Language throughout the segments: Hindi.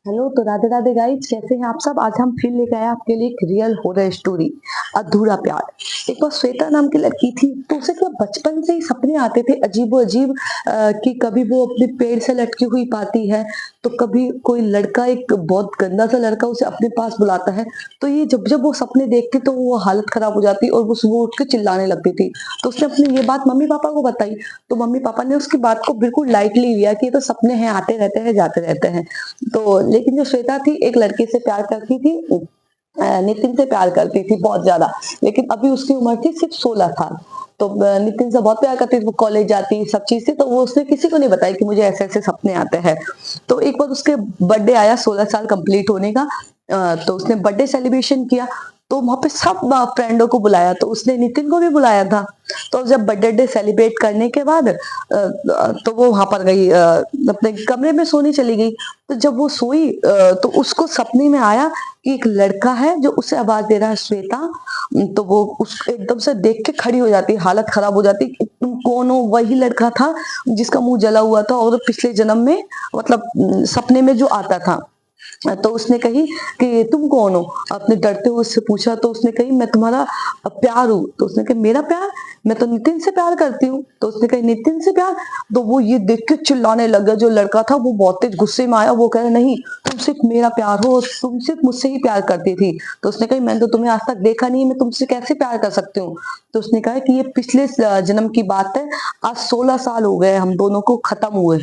हेलो, तो राधे राधे गाइस, कैसे हैं आप सब। आज हम फिर लेके आए आपके लिए एक रियल हॉरर स्टोरी, अधूरा प्यार। एक बार श्वेता नाम की लड़की थी, तो उसे क्या बचपन से ही सपने आते थे अजीबो अजीब, कि कभी वो अपने पेड़ से लटकी हुई पाती है, तो कभी कोई लड़का, एक बहुत गंदा सा लड़का उसे अपने पास बुलाता है। तो ये जब जब वो सपने देखती तो वो हालत खराब हो जाती और वो सुबह उठ के चिल्लाने लगती थी। तो उसने अपनी ये बात मम्मी पापा को बताई। तो मम्मी पापा ने उसकी बात को बिल्कुल लाइटली लिया कि ये तो सपने हैं, आते रहते हैं जाते रहते हैं। तो लेकिन जो श्वेता थी, एक लड़के से प्यार करती थी, नितिन से प्यार करती थी बहुत ज्यादा। लेकिन अभी उसकी उम्र थी सिर्फ 16 साल। तो नितिन से बहुत प्यार करती थी, वो कॉलेज जाती सब चीज थी, तो वो उसने किसी को नहीं बताया कि मुझे ऐसे ऐसे सपने आते हैं। तो एक बार उसके बर्थडे आया, 16 साल कंप्लीट होने का। तो उसने बर्थडे सेलिब्रेशन किया। तो वहां पे सब फ्रेंडों को बुलाया, तो उसने नितिन को भी बुलाया था। तो जब बर्थडे सेलिब्रेट करने के बाद तो वो वहां पर गई, अपने कमरे में सोने चली गई। तो जब वो सोई, तो उसको सपने में आया कि एक लड़का है जो उसे आवाज दे रहा है, श्वेता। तो वो उस एकदम से देख के खड़ी हो जाती है, हालत खराब हो जाती है। तुम कौन हो? वही लड़का था जिसका मुंह जला हुआ था और पिछले जन्म में, मतलब सपने में जो आता था। तो उसने कही कि तुम कौन हो? आपने डरते हुए उससे पूछा। तो उसने कही मैं तुम्हारा प्यार हूँ। तो उसने कहा मेरा प्यार? मैं तो नितिन से प्यार करती हूँ। तो उसने कही नितिन से प्यार? तो वो ये देख के चिल्लाने लग गया। जो लड़का था वो बहुत तेज गुस्से में आया, वो कह रहा नहीं, तुम सिर्फ मेरा प्यार हो, तुम सिर्फ मुझसे ही प्यार करती थी। तो उसने कही मैंने तो तुम्हें आज तक देखा नहीं, मैं तुमसे कैसे प्यार कर सकती हूँ? तो उसने कहा कि ये पिछले जन्म की बात है। आज 16 साल हो गए हम दोनों को खत्म हुए।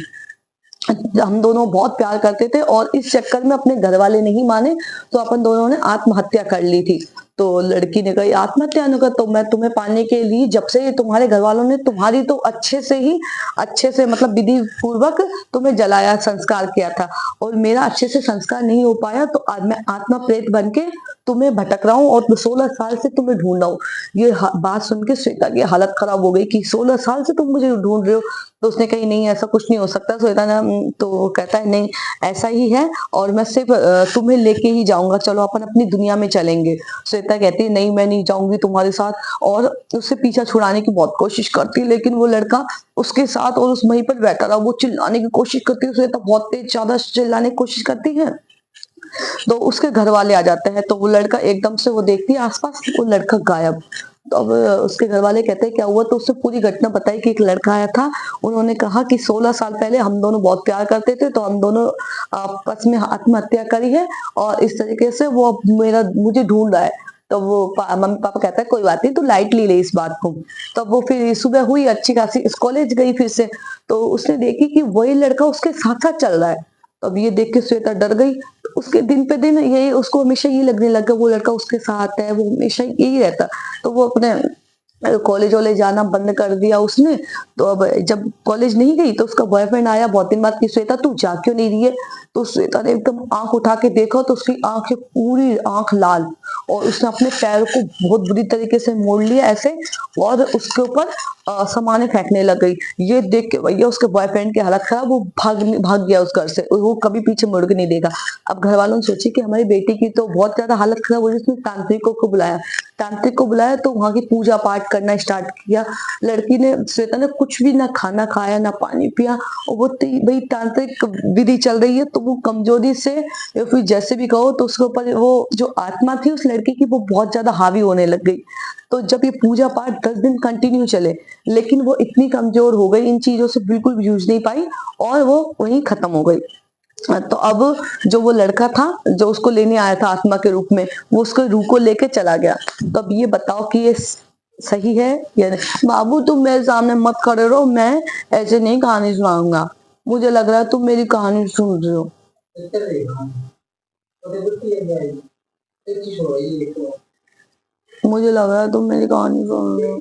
हम दोनों बहुत प्यार करते थे और इस चक्कर में अपने घर वाले नहीं माने, तो अपन दोनों ने आत्महत्या कर ली थी। तो लड़की ने कही आत्महत्या न कर, तो मैं तुम्हें पाने के लिए, जब से तुम्हारे घर वालों ने तुम्हारी तो अच्छे से मतलब विधि पूर्वक तुम्हें जलाया, संस्कार किया था, और मेरा अच्छे से संस्कार नहीं हो पाया, तो आज मैं आत्मा प्रेत बन के तुम्हें भटक रहा हूँ और 16 साल से तुम्हें ढूंढ रहा हूँ। ये बात सुन के श्वेता की हालत खराब हो गई कि 16 साल से तुम मुझे ढूंढ रहे हो। तो उसने कही नहीं, ऐसा कुछ नहीं हो सकता। श्वेता ने तो वो कहता है नहीं, ऐसा ही है, और मैं सिर्फ तुम्हें लेके ही जाऊंगा, चलो अपन अपनी दुनिया में चलेंगे। श्वेता कहती है नहीं, मैं नहीं जाऊंगी तुम्हारे साथ, और उससे पीछा छुड़ाने की बहुत कोशिश करती है, लेकिन वो लड़का उसके साथ और उस वहीं पर बैठा रहा। वो चिल्लाने की कोशिश करती है, श्वेता बहुत तेज ज्यादा चिल्लाने की कोशिश करती है। तो उसके घर वाले आ जाते हैं, तो वो लड़का एकदम से, वो देखती है आसपास, वो लड़का गायब। तो अब उसके घर वाले कहते हैं क्या हुआ? तो उससे पूरी घटना बताई कि एक लड़का आया था। उन्होंने कहा कि 16 साल पहले हम दोनों बहुत प्यार करते थे, तो हम दोनों आपस में आत्महत्या करी है, और इस तरीके से वो अब मेरा मुझे ढूंढ रहा है। तो वो मम्मी पापा कहता है कोई बात नहीं, तू लाइटली ले इस बात को। तब वो फिर सुबह हुई, अच्छी खासी इस कॉलेज गई फिर से। तो उसने देखी कि वही लड़का उसके साथ साथ चल रहा है। तो अब ये देख के श्वेता डर गई। उसके दिन पे दिन यही उसको हमेशा ये लगने लगा, वो लड़का उसके साथ है, वो हमेशा यही रहता। तो वो अपने कॉलेज वॉलेज जाना बंद कर दिया उसने। तो अब जब कॉलेज नहीं गई, तो उसका बॉयफ्रेंड आया बहुत दिन बाद कि श्वेता तू जा क्यों नहीं रही है? तो श्वेता ने एकदम आंख उठा के देखा, तो उसकी आंखें, पूरी आंख लाल, और उसने अपने पैर को बहुत बुरी तरीके से मोड़ लिया ऐसे, और उसके ऊपर सामाने फेंकने लग गई। ये देख के भैया उसके बॉयफ्रेंड की हालत खराब, वो भाग गया उस घर से, वो कभी पीछे मुड़ के नहीं देखा। अब घर वालों ने सोची कि हमारी बेटी की तो बहुत ज्यादा हालत खराब हो रही है, उसने तांत्रिकों को बुलाया। तांत्रिक को बुलाया तो वहां की पूजा पाठ करना स्टार्ट किया। लड़की ने, श्वेता ने कुछ भी ना खाना खाया ना पानी पिया, और वो भाई तांत्रिक विधि चल रही है, तो वो कमजोरी से, या फिर जैसे भी कहो, तो उसके ऊपर वो जो आत्मा थी उस लड़की की, वो बहुत ज्यादा हावी होने लग गई। तो जब ये पूजा पाठ 10 दिन कंटिन्यू चले, लेकिन वो इतनी कमजोर हो गई, इन चीजों से बिल्कुल भी जूझ नहीं पाई, और वो वहीं खत्म हो गई। तो अब जो वो लड़का था जो उसको लेने आया था आत्मा के रूप में, वो उसको रूह को लेके चला गया। तो अब ये बताओ कि ये सही है या नहीं? बाबू तुम मेरे सामने मत खड़े रहो, मैं ऐसे नहीं कहानी सुनाऊंगा। मुझे लग रहा है तुम मेरी कहानी सुन रहे हो। मुझे लग रहा है तुम मेरी कहानी सुन रहे हो।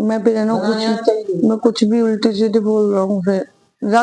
मैं फिर है ना, कुछ मैं कुछ भी उल्टी सीधी बोल रहा हूँ फिर।